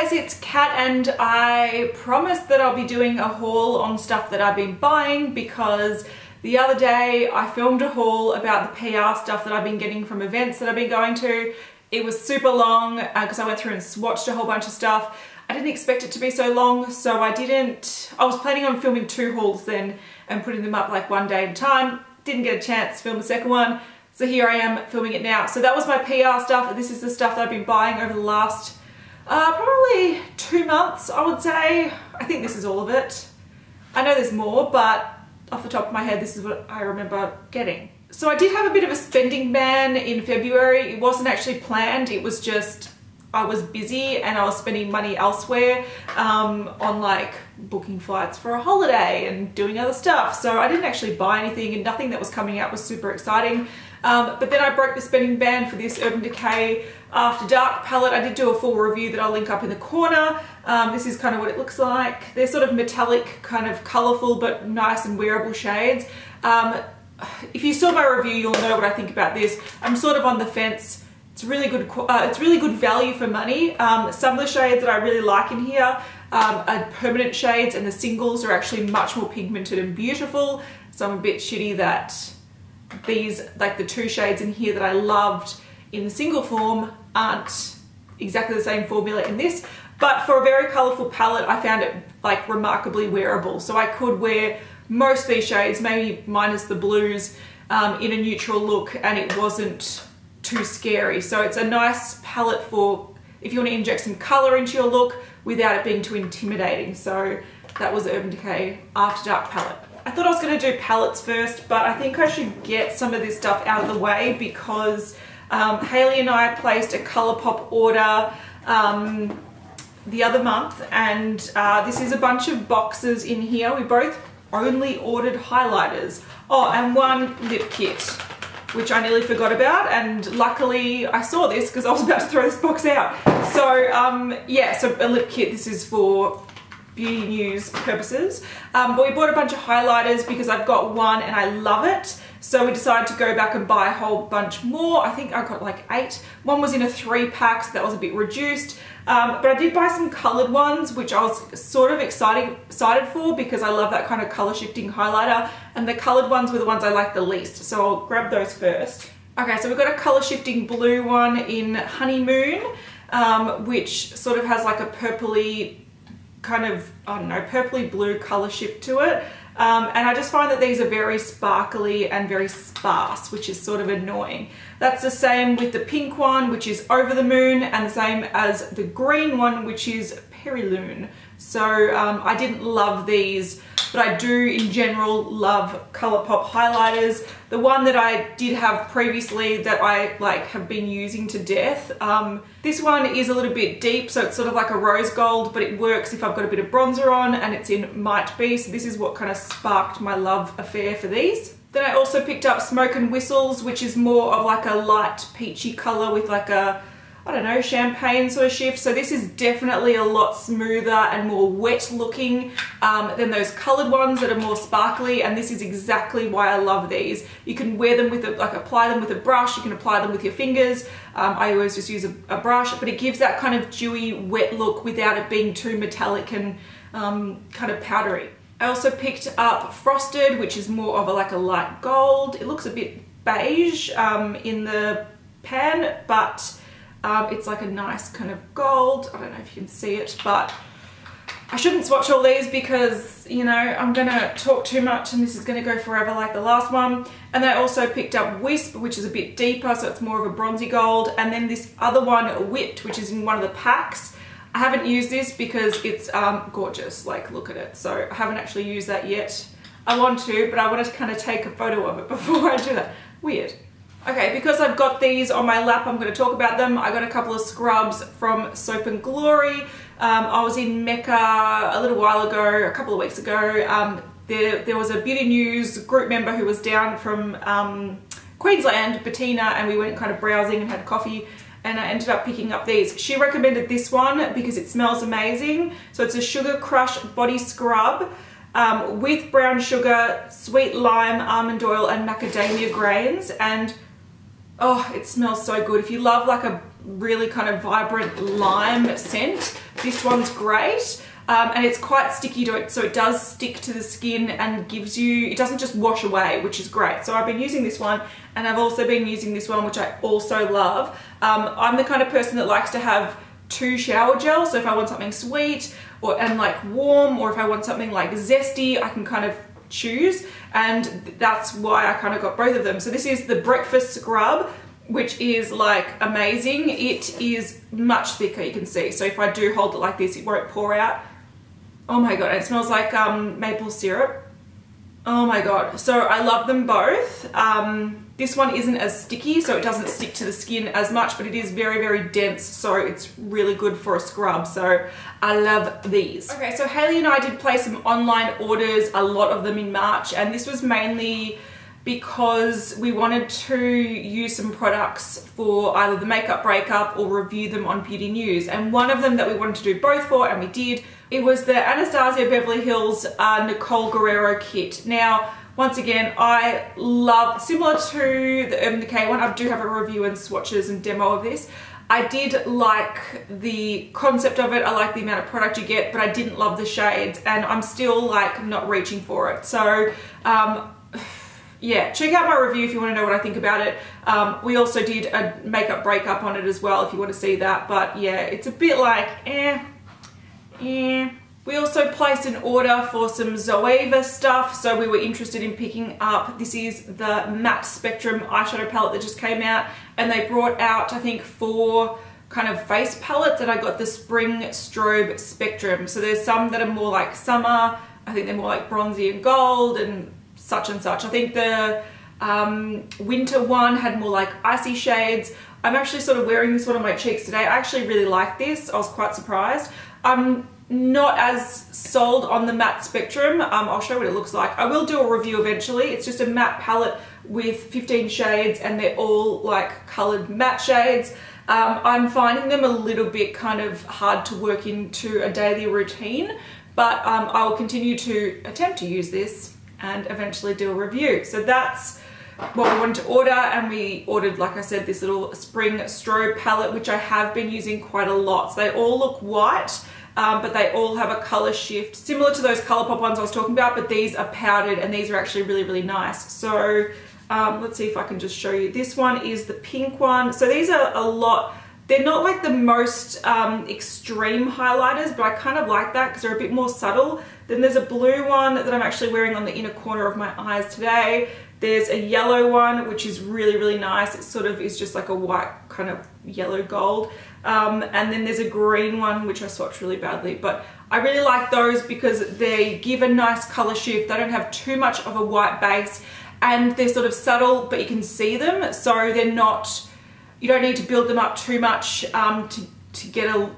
guys, it's Kat, and I promised that I'll be doing a haul on stuff that I've been buying because the other day I filmed a haul about the PR stuff that I've been getting from events that I've been going to. It was super long because I went through and swatched a whole bunch of stuff. I didn't expect it to be so long, so I was planning on filming 2 hauls then and putting them up like one day at a time. Didn't get a chance to film the second one, so here I am filming it now. So that was my PR stuff. This is the stuff that I've been buying over the last probably 2 months, I would say. I think this is all of it. I know there's more, but off the top of my head, this is what I remember getting. So I did have a bit of a spending ban in February. It wasn't actually planned, it was just I was busy and I was spending money elsewhere on like booking flights for a holiday and doing other stuff. So I didn't actually buy anything, and nothing that was coming out was super exciting. But then I broke the spending ban for this Urban Decay After Dark palette. I did do a full review that I'll link up in the corner. This is kind of what it looks like. They're sort of metallic, kind of colourful but nice and wearable shades. If you saw my review, you'll know what I think about this. I'm sort of on the fence. It's really good value for money. Some of the shades that I really like in here are permanent shades, and the singles are actually much more pigmented and beautiful. So I'm a bit shitty that these, like the 2 shades in here that I loved in the single form, aren't exactly the same formula in this. But for a very colourful palette, I found it like remarkably wearable. So I could wear most of these shades, maybe minus the blues, in a neutral look, and it wasn't too scary. So it's a nice palette for if you want to inject some colour into your look without it being too intimidating. So that was the Urban Decay After Dark palette. I thought I was going to do palettes first, but I think I should get some of this stuff out of the way because Hayley and I placed a Colourpop order the other month, and this is a bunch of boxes in here. We both only ordered highlighters. Oh, and 1 lip kit, which I nearly forgot about, and luckily I saw this because I was about to throw this box out. So yeah, so a lip kit. This is for beauty news purposes, but we bought a bunch of highlighters because I've got one and I love it. So we decided to go back and buy a whole bunch more. I think I got like 8. One was in a 3-pack, so that was a bit reduced. But I did buy some coloured ones, which I was sort of excited for because I love that kind of colour shifting highlighter, and the coloured ones were the ones I liked the least. So I'll grab those first. Okay, so we've got a colour shifting blue one in Honeymoon, which sort of has like a purpley kind of, I don't know, purpley blue colour shift to it. And I just find that these are very sparkly and very sparse, which is sort of annoying. That's the same with the pink one, which is Over the Moon, and the same as the green one, which is Periloon. So I didn't love these, but I do in general love Colourpop highlighters. The one that I did have previously that I like have been using to death, this one is a little bit deep, so it's sort of like a rose gold, but it works if I've got a bit of bronzer on, and it's in Might Be, so this is what kind of sparked my love affair for these. Then I also picked up Smoke and Whistles, which is more of like a light peachy colour with like a, I don't know, champagne sort of shift. So this is definitely a lot smoother and more wet looking than those coloured ones that are more sparkly, and this is exactly why I love these. You can wear them with apply them with a brush, you can apply them with your fingers. I always just use a brush, but it gives that kind of dewy, wet look without it being too metallic and kind of powdery. I also picked up Frosted, which is more of like a light gold. It looks a bit beige in the pan, but it's like a nice kind of gold. I don't know if you can see it, but I shouldn't swatch all these because, you know, I'm gonna talk too much and this is gonna go forever like the last one. And then I also picked up Wisp, which is a bit deeper, so it's more of a bronzy gold. And then this other one, Whipped, which is in one of the packs. I haven't used this because it's gorgeous, like look at it. So I haven't actually used that yet. I want to, but I want to kind of take a photo of it before I do that. Weird. Okay, because I've got these on my lap, I'm going to talk about them. I got a couple of scrubs from Soap and Glory. I was in Mecca a little while ago, a couple of weeks ago. There was a Beauty News group member who was down from Queensland, Bettina, and we went kind of browsing and had coffee, and I ended up picking up these. She recommended this one because it smells amazing. So it's a Sugar Crush body scrub with brown sugar, sweet lime, almond oil, and macadamia grains, and oh, it smells so good. If you love like a really kind of vibrant lime scent, this one's great. And it's quite sticky to it, so it does stick to the skin and gives you, it doesn't just wash away, which is great. So I've been using this one, and I've also been using this one, which I also love. I'm the kind of person that likes to have 2 shower gels, so if I want something sweet and like warm, or if I want something like zesty, I can kind of choose, and that's why I kind of got both of them. So this is the breakfast scrub, which is like amazing. It is much thicker, you can see. So if I do hold it like this, it won't pour out. Oh my God, it smells like maple syrup. Oh my God. So I love them both. This one isn't as sticky, so it doesn't stick to the skin as much, but it is very, very dense, so it's really good for a scrub. So I love these. Okay, so Haley and I did place some online orders, a lot of them in March, and this was mainly because we wanted to use some products for either the makeup breakup or review them on Beauty News. And one of them that we wanted to do both for, and we did, it was the Anastasia Beverly Hills Nicole Guerrero kit. Now, once again, I love, similar to the Urban Decay one, I do have a review and swatches and demo of this. I did like the concept of it, I like the amount of product you get, but I didn't love the shades, and I'm still like not reaching for it. So, yeah, check out my review if you want to know what I think about it. We also did a makeup breakup on it as well if you want to see that, but yeah, it's a bit like We also placed an order for some Zoey stuff, so we were interested in picking up, this is the Matte Spectrum eyeshadow palette that just came out, and they brought out, I think, 4 kind of face palettes, and I got the Spring Strobe Spectrum. So there's some that are more like summer, I think they're more like bronzy and gold and such and such. I think the winter one had more like icy shades. I'm actually sort of wearing this one on my cheeks today. I actually really like this. I was quite surprised. I'm not as sold on the Matte Spectrum. I'll show what it looks like. I will do a review eventually. It's just a matte palette with 15 shades, and they're all like colored matte shades. I'm finding them a little bit kind of hard to work into a daily routine, but I will continue to attempt to use this and eventually do a review. So that's what we wanted to order, and we ordered, like I said, this little Spring Strobe palette, which I have been using quite a lot. So they all look white, but they all have a color shift similar to those ColourPop ones I was talking about, but these are powdered, and these are actually really, really nice. So let's see if I can just show you. This one is the pink one. So these are a lot, they're not like the most extreme highlighters, but I kind of like that because they're a bit more subtle. Then there's a blue one that I'm actually wearing on the inner corner of my eyes today. There's a yellow one, which is really, really nice. It sort of is just like a white kind of yellow gold. And then there's a green one, which I swatched really badly, but I really like those because they give a nice color shift. They don't have too much of a white base, and they're sort of subtle, but you can see them. So they're not, you don't need to build them up too much to get a,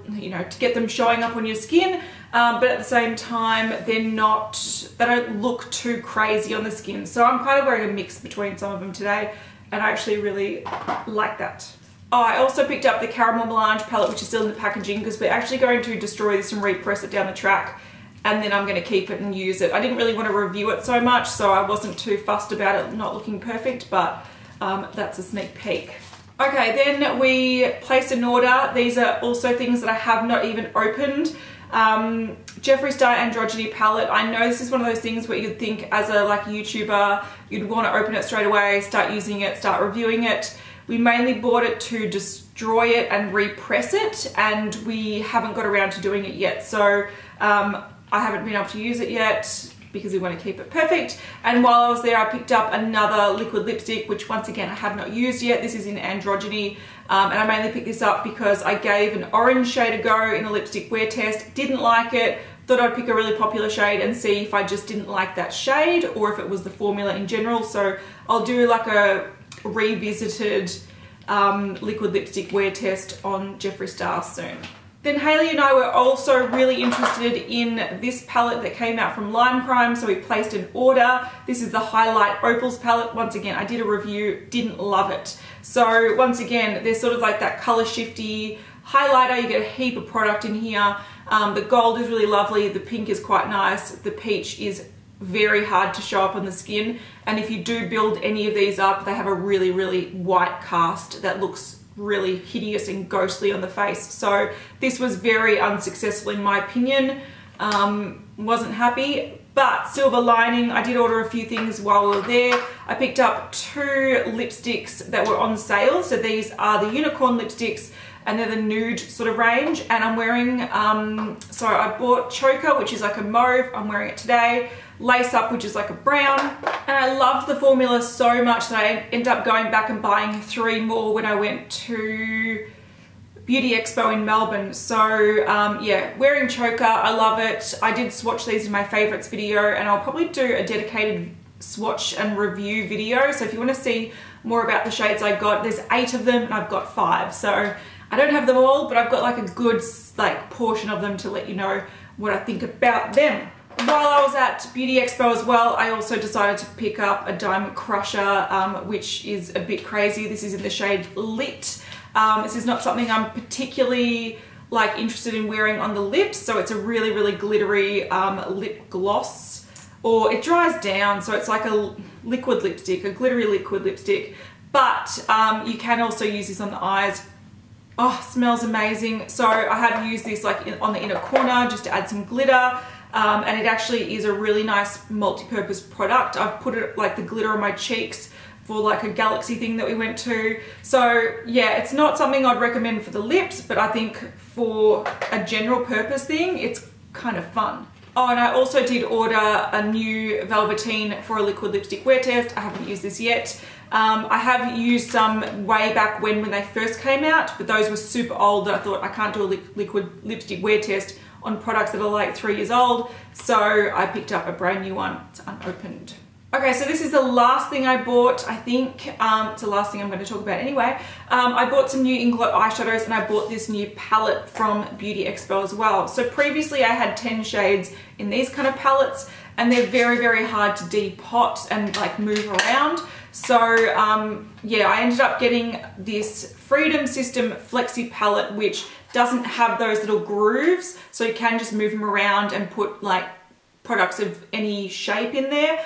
to get them showing up on your skin. But at the same time, they don't look too crazy on the skin. So I'm kind of wearing a mix between some of them today, and I actually really like that. Oh, I also picked up the Caramel Melange palette, which is still in the packaging, because we're actually going to destroy this and repress it down the track, and then I'm going to keep it and use it. I didn't really want to review it so much, so I wasn't too fussed about it not looking perfect, but that's a sneak peek. Okay, then we placed an order. These are also things that I have not even opened. Jeffree Star Androgyny palette. I know this is one of those things where you'd think as a YouTuber, you'd want to open it straight away, start using it, start reviewing it. We mainly bought it to destroy it and repress it, and we haven't got around to doing it yet. So I haven't been able to use it yet because we want to keep it perfect. And while I was there, I picked up another liquid lipstick, which once again I have not used yet. This is in Androgyny, and I mainly picked this up because I gave an orange shade a go in a lipstick wear test, didn't like it, thought I'd pick a really popular shade and see if I just didn't like that shade or if it was the formula in general. So I'll do like a revisited liquid lipstick wear test on Jeffree Star soon. Then Haley and I were also really interested in this palette that came out from Lime Crime, so we placed an order. This is the Highlight Opals palette. Once again, I did a review, didn't love it. So once again, there's sort of like that color shifty highlighter. You get a heap of product in here. The gold is really lovely. The pink is quite nice. The peach is very hard to show up on the skin. And if you do build any of these up, they have a really, really white cast that looks really hideous and ghostly on the face. So this was very unsuccessful in my opinion. Wasn't happy. But silver lining, I did order a few things while we were there. I picked up 2 lipsticks that were on sale. So these are the unicorn lipsticks and they're the nude sort of range. And I'm wearing, so I bought Choker, which is like a mauve. I'm wearing it today. Lace Up, which is like a brown. And I loved the formula so much that I ended up going back and buying 3 more when I went to Beauty Expo in Melbourne. So yeah, wearing Choker, I love it. I did swatch these in my favorites video and I'll probably do a dedicated swatch and review video. So if you want to see more about the shades I got, there's 8 of them and I've got 5. So I don't have them all, but I've got like a good portion of them to let you know what I think about them. While I was at Beauty Expo as well, I also decided to pick up a Diamond Crusher, which is a bit crazy. This is in the shade Lit. This is not something I'm particularly like interested in wearing on the lips, so it's a really, really glittery lip gloss, or it dries down, so it's like a liquid lipstick, a glittery liquid lipstick, but you can also use this on the eyes. Oh, smells amazing. So I have used this like on the inner corner just to add some glitter. And it actually is a really nice multi-purpose product. I've put it like the glitter on my cheeks for like a galaxy thing that we went to. So yeah, it's not something I'd recommend for the lips, but I think for a general purpose thing, it's kind of fun. Oh, and I also did order a new Velveteen for a liquid lipstick wear test. I haven't used this yet. I have used some way back when they first came out, but those were super old that I thought I can't do a liquid lipstick wear test on products that are like 3 years old. So I picked up a brand new one. It's unopened. Okay, so this is the last thing I bought, I think. It's the last thing I'm going to talk about anyway. I bought some new Inglow eyeshadows and I bought this new palette from Beauty Expo as well. So previously I had 10 shades in these kind of palettes and they're very, very hard to depot and like move around. So yeah, I ended up getting this Freedom System Flexi palette, which doesn't have those little grooves, so you can just move them around and put like products of any shape in there.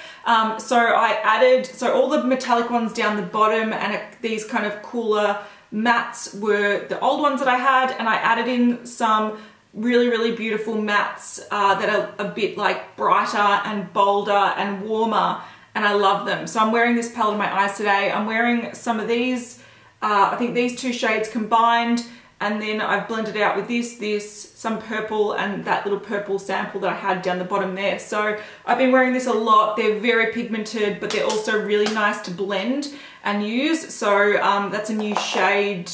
So I added, so all the metallic ones down the bottom and these kind of cooler mattes were the old ones that I had, and I added in some really, really beautiful mattes that are a bit like brighter and bolder and warmer, and I love them. So I'm wearing this palette in my eyes today. I'm wearing some of these, I think these 2 shades combined, and then I've blended out with this, some purple, and that little purple sample that I had down the bottom there. So I've been wearing this a lot. They're very pigmented, but they're also really nice to blend and use. So that's a new shade,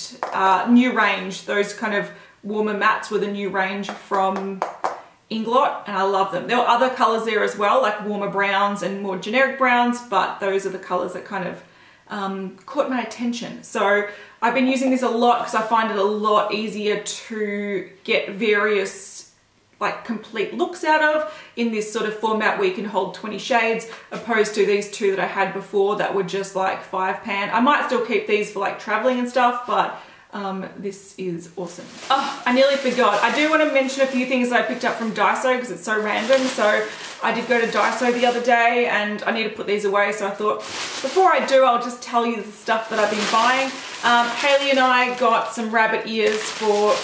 new range. Those kind of warmer mattes were the new range from Inglot, and I love them. There were other colors there as well, like warmer browns and more generic browns, but those are the colors that kind of caught my attention. So I've been using this a lot because I find it a lot easier to get various like complete looks out of in this sort of format where you can hold 20 shades, opposed to these 2 that I had before that were just like 5-pan. I might still keep these for like traveling and stuff, but this is awesome. Oh, I nearly forgot. I do want to mention a few things that I picked up from Daiso because it's so random. So I did go to Daiso the other day and I need to put these away. So I thought before I do, I'll just tell you the stuff that I've been buying. Hayley and I got some rabbit ears for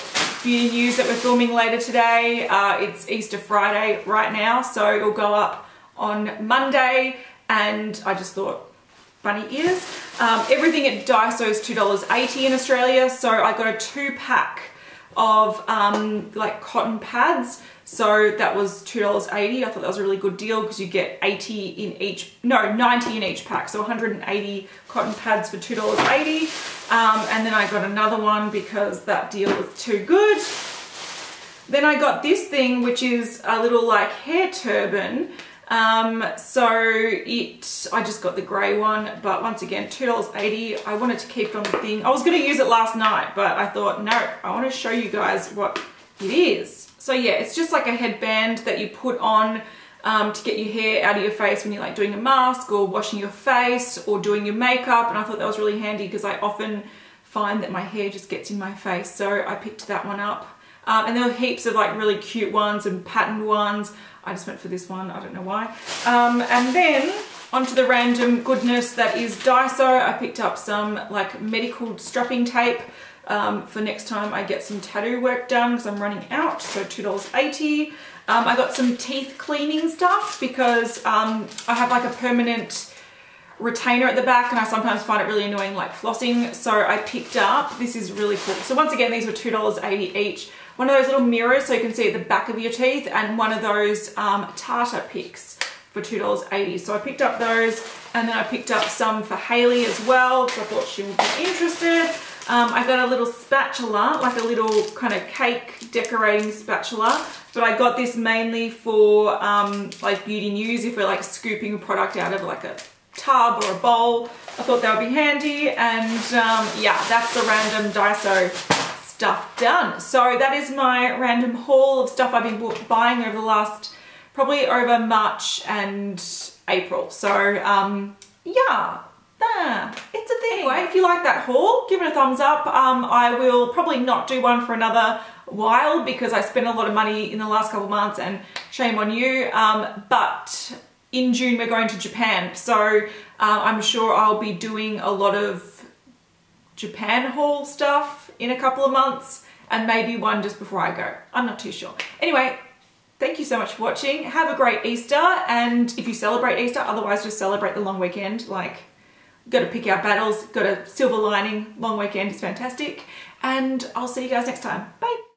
Beauty News that we're filming later today. It's Easter Friday right now, so it'll go up on Monday, and I just thought, bunny ears. Everything at Daiso is $2.80 in Australia, so I got a 2-pack of like cotton pads, so that was $2.80. I thought that was a really good deal because you get 90 in each pack, so 180 cotton pads for $2.80. And then I got another one because that deal was too good. Then I got this thing, which is a little like hair turban. I just got the grey one, but once again, $2.80. I wanted to keep it on the thing. I was going to use it last night, but I thought, no, I want to show you guys what it is. So yeah, it's just like a headband that you put on to get your hair out of your face when you're like doing a mask or washing your face or doing your makeup. And I thought that was really handy because I often find that my hair just gets in my face. So I picked that one up. And there were heaps of like really cute ones and patterned ones. I just went for this one, I don't know why. And then onto the random goodness that is Daiso. I picked up some like medical strapping tape for next time I get some tattoo work done because I'm running out, so $2.80. I got some teeth cleaning stuff because I have like a permanent retainer at the back and I sometimes find it really annoying like flossing, so I picked up, this is really cool. So once again, these were $2.80 each. One of those little mirrors so you can see at the back of your teeth, and one of those tartar picks for $2.80. So I picked up those, and then I picked up some for Hayley as well because I thought she would be interested. I got a little spatula, like a little kind of cake decorating spatula, but I got this mainly for like beauty news if we're like scooping a product out of like a tub or a bowl. I thought that would be handy, and yeah, that's the random Daiso stuff done. So that is my random haul of stuff I've been buying over the last, probably over March and April. So yeah. It's a thing. Anyway, if you like that haul, give it a thumbs up. I will probably not do one for another while because I spent a lot of money in the last couple of months, and shame on you. But in June we're going to Japan, so I'm sure I'll be doing a lot of Japan haul stuff in a couple of months, and maybe one just before I go. I'm not too sure. Anyway, thank you so much for watching. Have a great Easter, and if you celebrate Easter, otherwise just celebrate the long weekend. Like, got to pick our battles, got a silver lining, long weekend is fantastic, and I'll see you guys next time. Bye.